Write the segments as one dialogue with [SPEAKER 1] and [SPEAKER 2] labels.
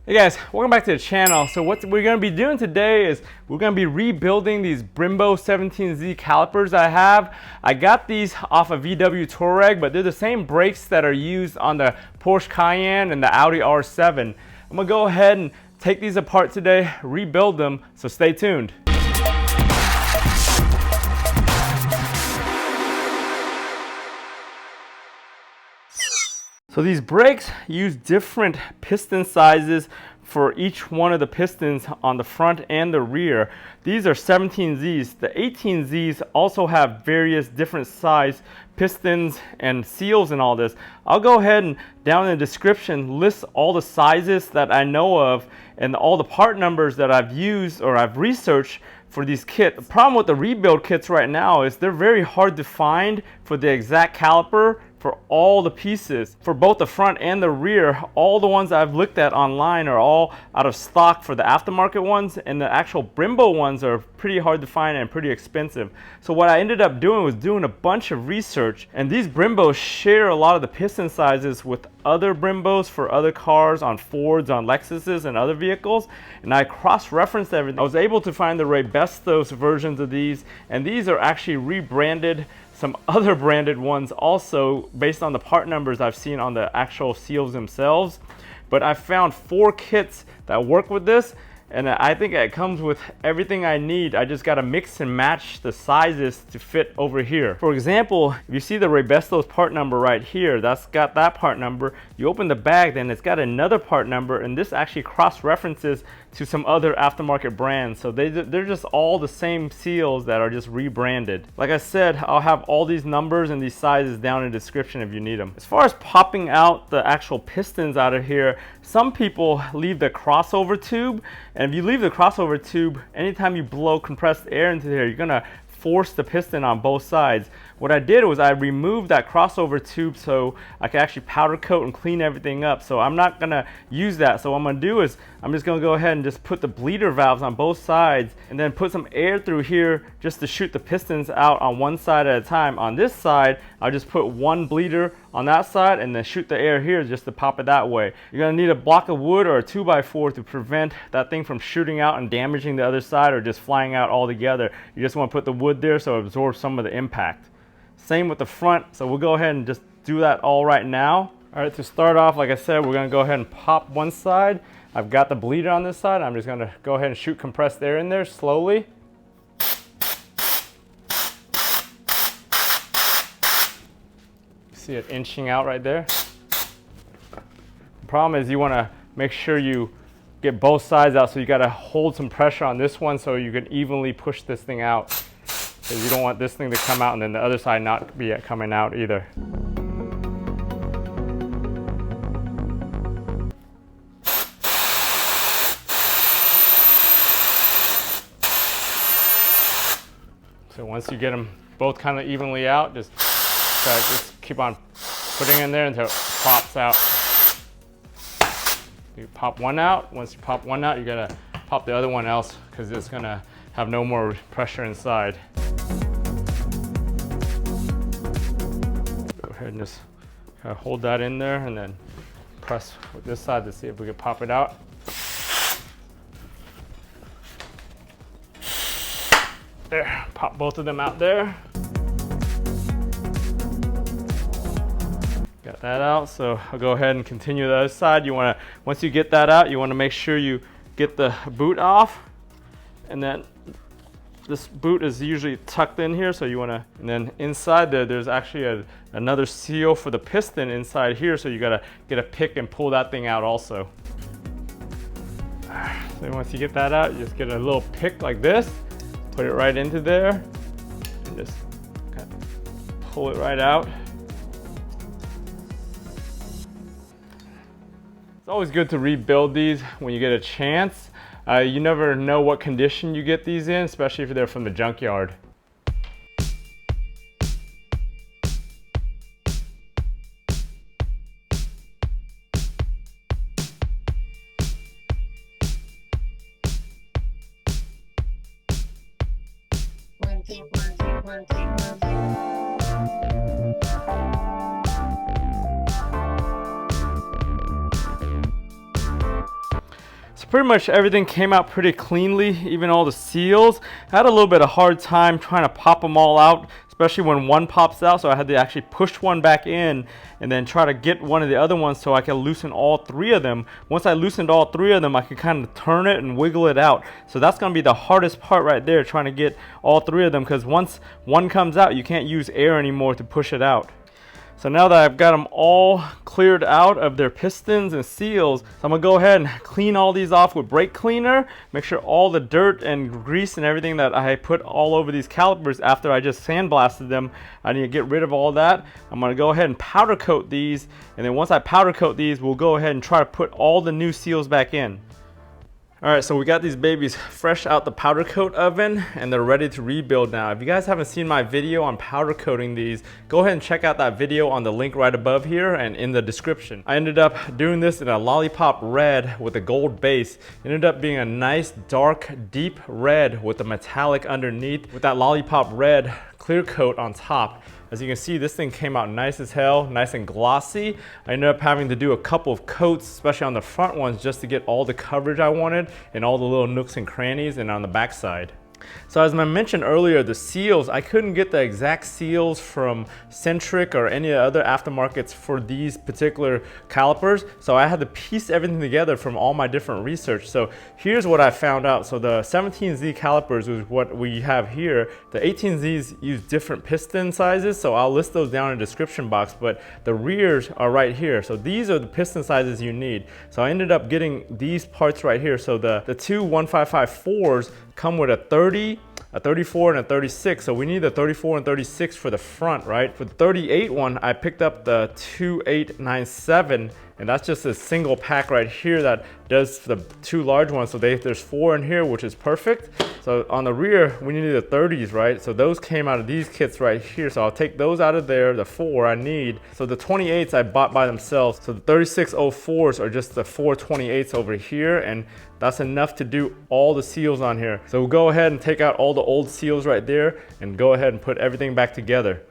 [SPEAKER 1] Hey guys, welcome back to the channel. So what we're going to be doing today is we're going to be rebuilding these Brembo 17Z calipers I have. I got these off of VW Touareg, but they're the same brakes that are used on the Porsche Cayenne and the Audi R7. I'm going to go ahead and take these apart today, rebuild them, so stay tuned. So these brakes use different piston sizes for each one of the pistons on the front and the rear. These are 17Zs. The 18Zs also have various different size pistons and seals and all this. I'll go ahead and down in the description list all the sizes that I know of and all the part numbers that I've used or I've researched for these kits. The problem with the rebuild kits right now is they're very hard to find for the exact caliper for all the pieces. For both the front and the rear, all the ones I've looked at online are all out of stock for the aftermarket ones, and the actual Brembo ones are pretty hard to find and pretty expensive. So what I ended up doing was doing a bunch of research, and these Brembos share a lot of the piston sizes with other Brembos for other cars on Fords, on Lexuses, and other vehicles, and I cross-referenced everything. I was able to find the Rebestos versions of these, and these are actually rebranded some other branded ones also based on the part numbers I've seen on the actual seals themselves. But I found 4 kits that work with this, and I think it comes with everything I need. I just got to mix and match the sizes to fit over here. For example, if you see the Rebestos part number right here, that's got that part number. You open the bag, then it's got another part number, and this actually cross-references to some other aftermarket brands. So they're just all the same seals that are just rebranded. Like I said, I'll have all these numbers and these sizes down in the description if you need them. As far as popping out the actual pistons out of here, some people leave the crossover tube, and if you leave the crossover tube, anytime you blow compressed air into here, you're gonna force the piston on both sides. What I did was I removed that crossover tube so I could actually powder coat and clean everything up. So I'm not gonna use that. So what I'm gonna do is I'm just gonna go ahead and just put the bleeder valves on both sides and then put some air through here just to shoot the pistons out on one side at a time. On this side, I'll just put one bleeder on that side and then shoot the air here just to pop it that way. You're gonna need a block of wood or a 2x4 to prevent that thing from shooting out and damaging the other side or just flying out altogether. You just wanna put the wood there so it absorbs some of the impact. Same with the front, so we'll go ahead and just do that all right now. All right, to start off, like I said, we're gonna go ahead and pop one side. I've got the bleeder on this side. I'm just gonna go ahead and shoot compressed air in there slowly. See it inching out right there. The problem is you wanna make sure you get both sides out, so you gotta hold some pressure on this one so you can evenly push this thing out. Because you don't want this thing to come out and then the other side not be coming out either. So once you get them both kind of evenly out, just keep on putting in there until it pops out. You pop one out. Once you pop one out, you gotta pop the other one else because it's gonna have no more pressure inside. Go ahead and just kind of hold that in there and then press with this side to see if we can pop it out. There, pop both of them out there. Got that out, so I'll go ahead and continue the other side. You wanna, once you get that out, you wanna make sure you get the boot off, and then this boot is usually tucked in here, so you wanna, and then inside there's actually another seal for the piston inside here, so you gotta get a pick and pull that thing out also. So once you get that out, you just get a little pick like this, put it right into there, and just kind of pull it right out. It's always good to rebuild these when you get a chance. You never know what condition you get these in, especially if they're from the junkyard. Pretty much everything came out pretty cleanly, even all the seals. I had a little bit of hard time trying to pop them all out, especially when one pops out, so I had to actually push one back in and then try to get one of the other ones so I could loosen all three of them. Once I loosened all three of them, I could kind of turn it and wiggle it out. So that's going to be the hardest part right there, trying to get all three of them, because once one comes out, you can't use air anymore to push it out. So now that I've got them all cleared out of their pistons and seals, so I'm gonna go ahead and clean all these off with brake cleaner, make sure all the dirt and grease and everything that I put all over these calipers after I just sandblasted them, I need to get rid of all that. I'm gonna go ahead and powder coat these, and then once I powder coat these, we'll go ahead and try to put all the new seals back in. Alright, so we got these babies fresh out the powder coat oven and they're ready to rebuild now. If you guys haven't seen my video on powder coating these, go ahead and check out that video on the link right above here and in the description. I ended up doing this in a lollipop red with a gold base. It ended up being a nice dark deep red with a metallic underneath with that lollipop red clear coat on top. As you can see, this thing came out nice as hell, nice and glossy. I ended up having to do a couple of coats, especially on the front ones, just to get all the coverage I wanted and all the little nooks and crannies and on the back side. So as I mentioned earlier, the seals, I couldn't get the exact seals from Centric or any other aftermarkets for these particular calipers. So I had to piece everything together from all my different research. So here's what I found out. So the 17Z calipers is what we have here. The 18Zs use different piston sizes. So I'll list those down in the description box, but the rears are right here. So these are the piston sizes you need. So I ended up getting these parts right here. So the two 1554s come with a 30, a 34, and a 36. So we need the 34 and 36 for the front, right? For the 38 one, I picked up the 2897, and that's just a single pack right here that does the two large ones. So there's 4 in here, which is perfect. So on the rear, we needed the 30s, right? So those came out of these kits right here. So I'll take those out of there, the 4 I need. So the 28s I bought by themselves. So the 3604s are just the 428s over here, and that's enough to do all the seals on here. So we'll go ahead and take out all the old seals right there and go ahead and put everything back together.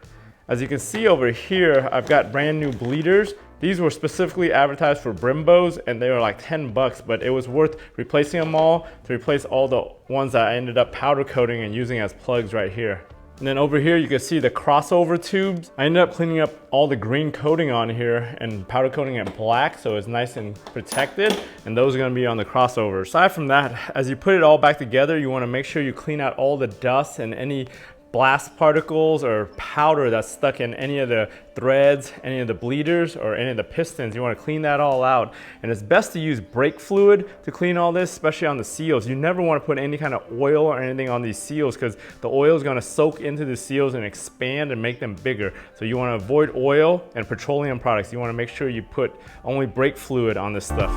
[SPEAKER 1] As you can see over here, I've got brand new bleeders. These were specifically advertised for Brembos and they were like 10 bucks, but it was worth replacing them all to replace all the ones that I ended up powder coating and using as plugs right here. And then over here, you can see the crossover tubes. I ended up cleaning up all the green coating on here and powder coating it black so it's nice and protected. And those are gonna be on the crossover. Aside from that, as you put it all back together, you wanna make sure you clean out all the dust and any blast particles or powder that's stuck in any of the threads, any of the bleeders, or any of the pistons. You want to clean that all out. And it's best to use brake fluid to clean all this, especially on the seals. You never want to put any kind of oil or anything on these seals because the oil is going to soak into the seals and expand and make them bigger. So you want to avoid oil and petroleum products. You want to make sure you put only brake fluid on this stuff.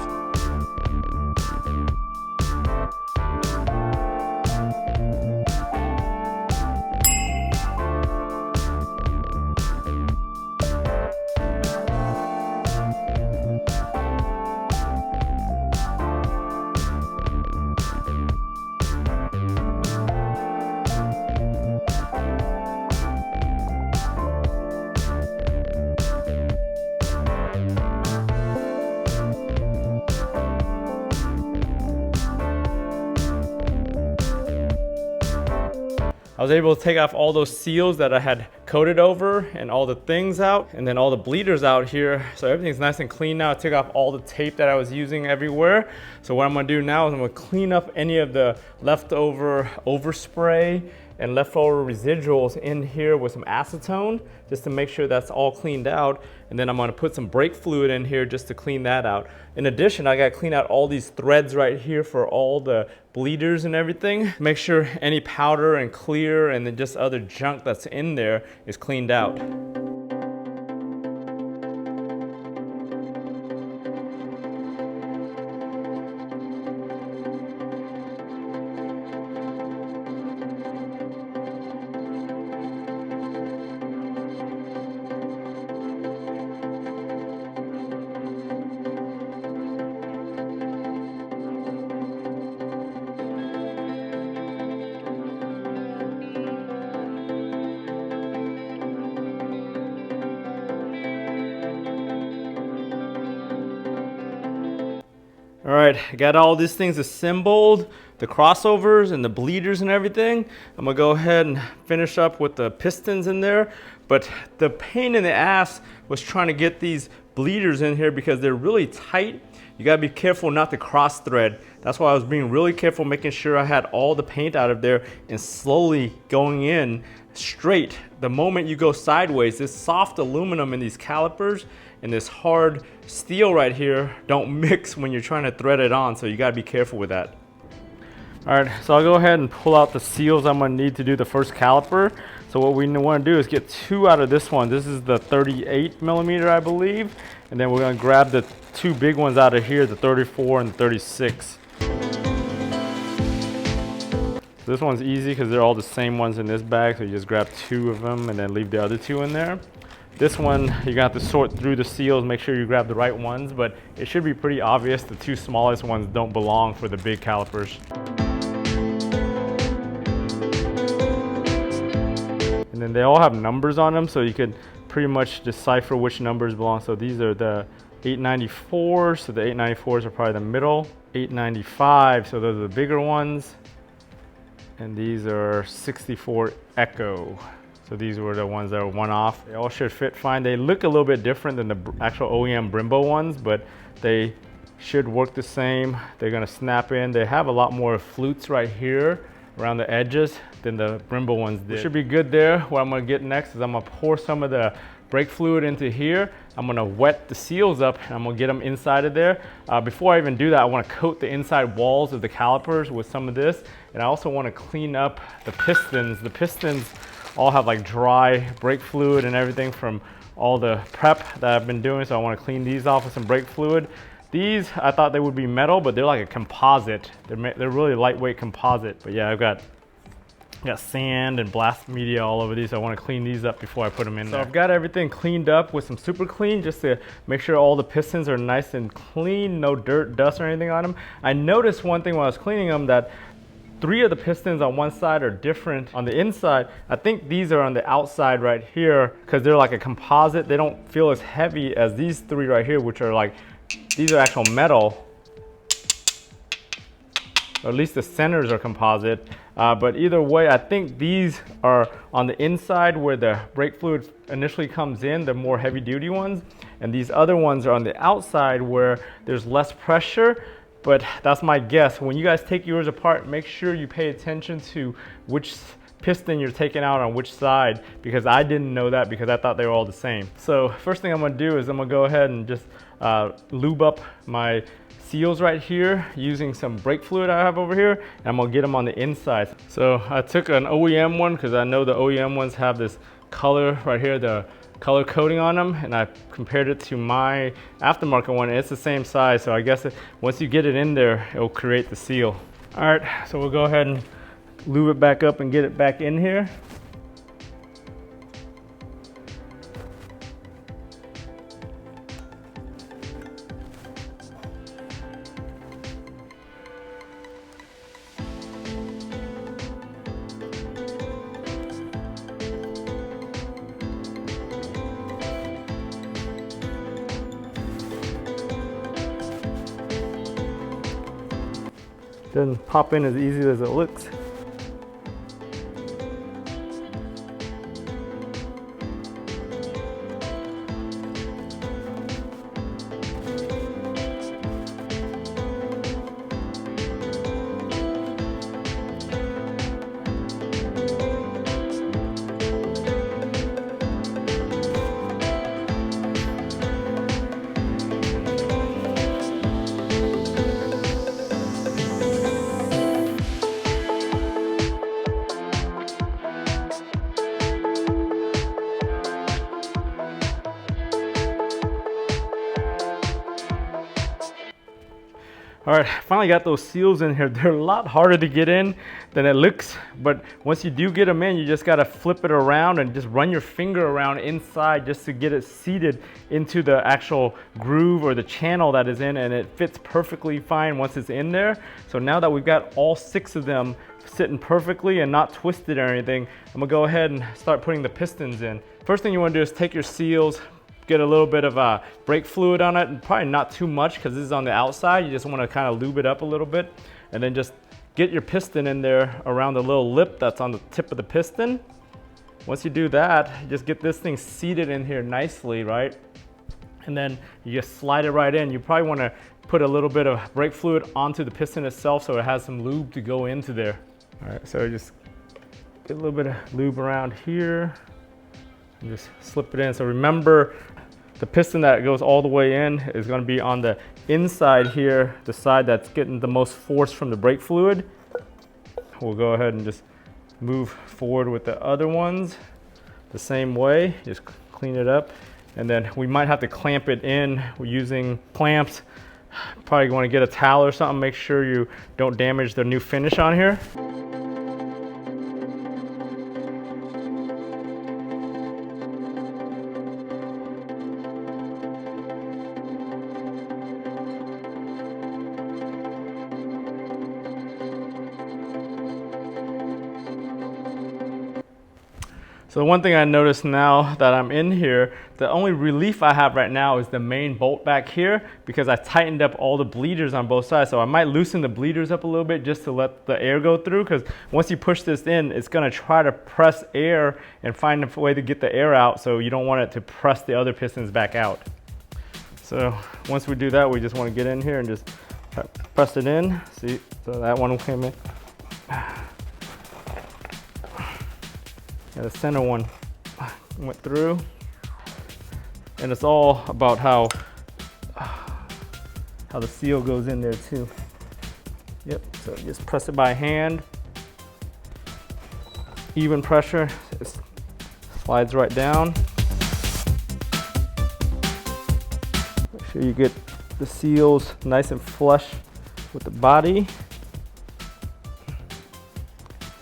[SPEAKER 1] I was able to take off all those seals that I had coated over and all the things out, and then all the bleeders out here. So everything's nice and clean now. I took off all the tape that I was using everywhere. So what I'm gonna do now is I'm gonna clean up any of the leftover overspray and leftover residuals in here with some acetone just to make sure that's all cleaned out. And then I'm gonna put some brake fluid in here just to clean that out. In addition, I gotta clean out all these threads right here for all the bleeders and everything. Make sure any powder and clear and then just other junk that's in there is cleaned out. All right, I got all these things assembled, the crossovers and the bleeders and everything. I'm gonna go ahead and finish up with the pistons in there. But the pain in the ass was trying to get these bleeders in here because they're really tight. You gotta be careful not to cross thread. That's why I was being really careful, making sure I had all the paint out of there and slowly going in straight. The moment you go sideways, this soft aluminum in these calipers and this hard steel right here don't mix when you're trying to thread it on, so you gotta be careful with that. All right, so I'll go ahead and pull out the seals I'm gonna need to do the first caliper. So what we wanna do is get 2 out of this one. This is the 38 millimeter, I believe. And then we're gonna grab the 2 big ones out of here, the 34 and the 36. So this one's easy because they're all the same ones in this bag. So you just grab 2 of them and then leave the other 2 in there. This one, you're gonna have to sort through the seals, make sure you grab the right ones, but it should be pretty obvious the 2 smallest ones don't belong for the big calipers. And then they all have numbers on them, so you could pretty much decipher which numbers belong. So these are the 894s, so the 894s are probably the middle. 895, so those are the bigger ones. And these are 64 Echo. So these were the ones that were one off. They all should fit fine. They look a little bit different than the actual OEM Brembo ones, but they should work the same. They're gonna snap in. They have a lot more flutes right here around the edges than the Brembo ones did. Should be good there. What I'm gonna get next is I'm gonna pour some of the brake fluid into here. I'm gonna wet the seals up and I'm gonna get them inside of there. Before I even do that, I wanna coat the inside walls of the calipers with some of this. And I also wanna clean up the pistons. The pistons all have like dry brake fluid and everything from all the prep that I've been doing. So I wanna clean these off with some brake fluid. These, I thought they would be metal, but they're like a composite. They're really lightweight composite. But yeah, I've got sand and blast media all over these. So I want to clean these up before I put them in there. So I've got everything cleaned up with some super clean just to make sure all the pistons are nice and clean, no dirt, dust or anything on them. I noticed one thing while I was cleaning them, that 3 of the pistons on one side are different on the inside. I think these are on the outside right here because they're like a composite. They don't feel as heavy as these 3 right here, which are like, these are actual metal. Or at least the centers are composite. But either way, I think these are on the inside where the brake fluid initially comes in, the more heavy duty ones. And these other ones are on the outside where there's less pressure. But that's my guess. When you guys take yours apart, make sure you pay attention to which piston you're taking out on which side, because I didn't know that because I thought they were all the same. So first thing I'm gonna do is I'm gonna go ahead and just lube up my seals right here using some brake fluid I have over here, and I'm gonna get them on the inside. So I took an OEM one because I know the OEM ones have this color right here, the color coding on them, and I compared it to my aftermarket one, and it's the same size. So I guess once you get it in there, it'll create the seal. All right, so we'll go ahead and lube it back up and get it back in here. Doesn't pop in as easy as it looks. All right, finally got those seals in here. They're a lot harder to get in than it looks, but once you do get them in, you just gotta flip it around and just run your finger around inside just to get it seated into the actual groove or the channel that is in, and it fits perfectly fine once it's in there. So now that we've got all 6 of them sitting perfectly and not twisted or anything, I'm gonna go ahead and start putting the pistons in. First thing you wanna do is take your seals, get a little bit of brake fluid on it, and probably not too much because this is on the outside. You just want to kind of lube it up a little bit, and then just get your piston in there around the little lip that's on the tip of the piston. Once you do that, you just get this thing seated in here nicely, right? And then you just slide it right in. You probably want to put a little bit of brake fluid onto the piston itself so it has some lube to go into there. All right, so just get a little bit of lube around here and just slip it in. So remember, the piston that goes all the way in is going to be on the inside here, the side that's getting the most force from the brake fluid. We'll go ahead and just move forward with the other ones the same way. Just clean it up, and then we might have to clamp it in. We're using clamps. Probably want to get a towel or something. Make sure you don't damage the new finish on here. So the one thing I noticed now that I'm in here, the only relief I have right now is the main bolt back here, because I tightened up all the bleeders on both sides. So I might loosen the bleeders up a little bit just to let the air go through, because once you push this in, it's gonna try to press air and find a way to get the air out, so you don't want it to press the other pistons back out. So once we do that, we just wanna get in here and just press it in. See, so that one came in. Yeah, the center one went through, and it's all about how the seal goes in there too. Yep, so just press it by hand, even pressure, it slides right down. Make sure you get the seals nice and flush with the body.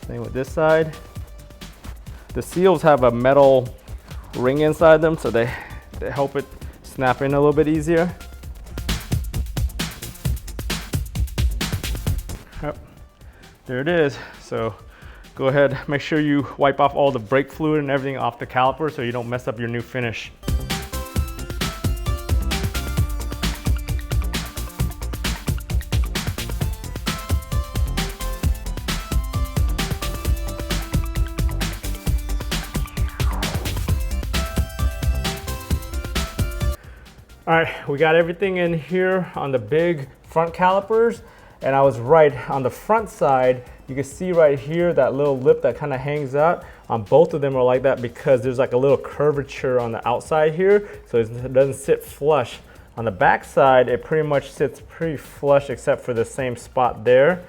[SPEAKER 1] Same with this side. The seals have a metal ring inside them, so they help it snap in a little bit easier. Yep, there it is. So go ahead, make sure you wipe off all the brake fluid and everything off the caliper so you don't mess up your new finish. All right, we got everything in here on the big front calipers, and I was right on the front side. You can see right here that little lip that kind of hangs out. On both of them are like that because there's like a little curvature on the outside here, so it doesn't sit flush. On the back side, it pretty much sits pretty flush except for the same spot there.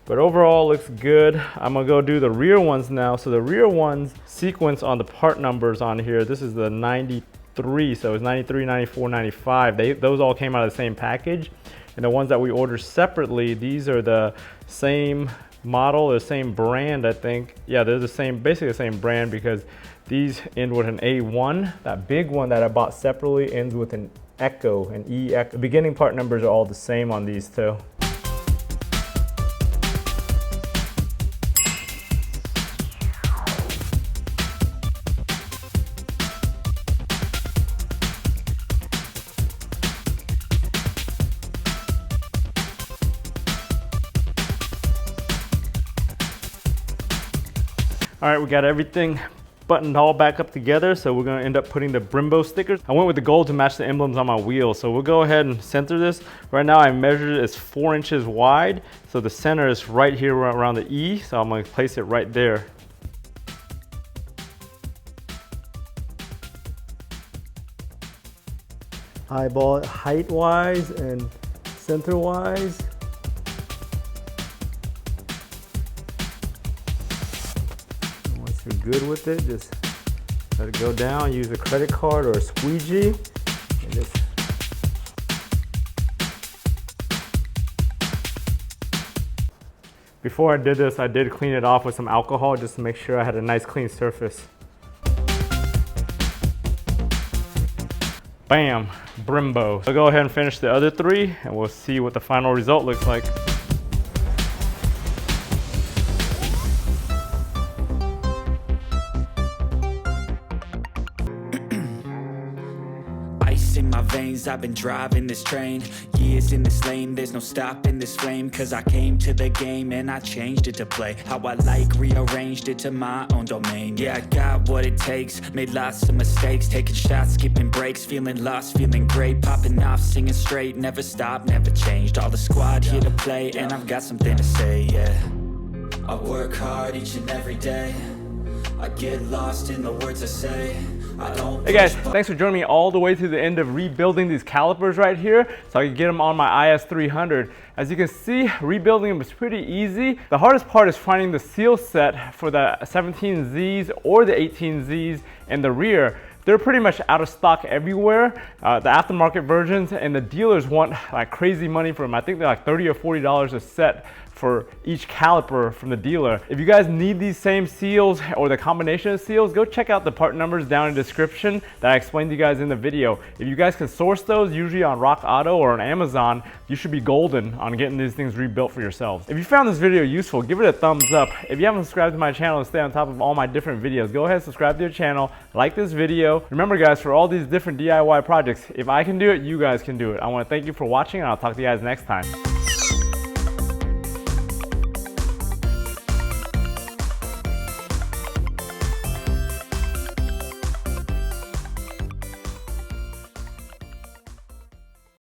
[SPEAKER 1] But overall, looks good. I'm gonna go do the rear ones now. So the rear ones sequence on the part numbers on here. This is the 93, so it's 93, 94, 95. Those all came out of the same package. And the ones that we ordered separately, these are the same model, the same brand, I think. Yeah, they're the same, basically the same brand, because these end with an A1. That big one that I bought separately ends with an Echo, an E Echo. The beginning part numbers are all the same on these too. All right, we got everything buttoned all back up together, so we're gonna end up putting the Brembo stickers. I went with the gold to match the emblems on my wheels, so we'll go ahead and center this. Right now I measured it as 4 inches wide, so the center is right here around the E, so I'm gonna place it right there. Eyeball it height-wise and center-wise. You're good with it, just let it go down, use a credit card or a squeegee, and just before I did this, I did clean it off with some alcohol just to make sure I had a nice clean surface. Bam, Brembo. I'll go ahead and finish the other 3 and we'll see what the final result looks like.
[SPEAKER 2] I've been driving this train. Years in this lane, there's no stopping this flame. Cause I came to the game and I changed it to play how I like, rearranged it to my own domain. Yeah, I got what it takes, made lots of mistakes, taking shots, skipping breaks, feeling lost, feeling great, popping off, singing straight, never stopped, never changed. All the squad here to play, and I've got something to say, yeah. I work hard each and every day, I get lost in the words I say. I don't.
[SPEAKER 1] Hey guys, thanks for joining me all the way to the end of rebuilding these calipers right here so I can get them on my IS300. As you can see, rebuilding them is pretty easy. The hardest part is finding the seal set for the 17Zs or the 18Zs in the rear. They're pretty much out of stock everywhere, the aftermarket versions, and the dealers want like crazy money for them. I think they're like $30 or $40 a set for each caliper from the dealer. If you guys need these same seals or the combination of seals, go check out the part numbers down in the description that I explained to you guys in the video. If you guys can source those, usually on Rock Auto or on Amazon, you should be golden on getting these things rebuilt for yourselves. If you found this video useful, give it a thumbs up. If you haven't subscribed to my channel to stay on top of all my different videos, go ahead and subscribe to the channel, like this video. Remember guys, for all these different DIY projects, if I can do it, you guys can do it. I want to thank you for watching, and I'll talk to you guys next time.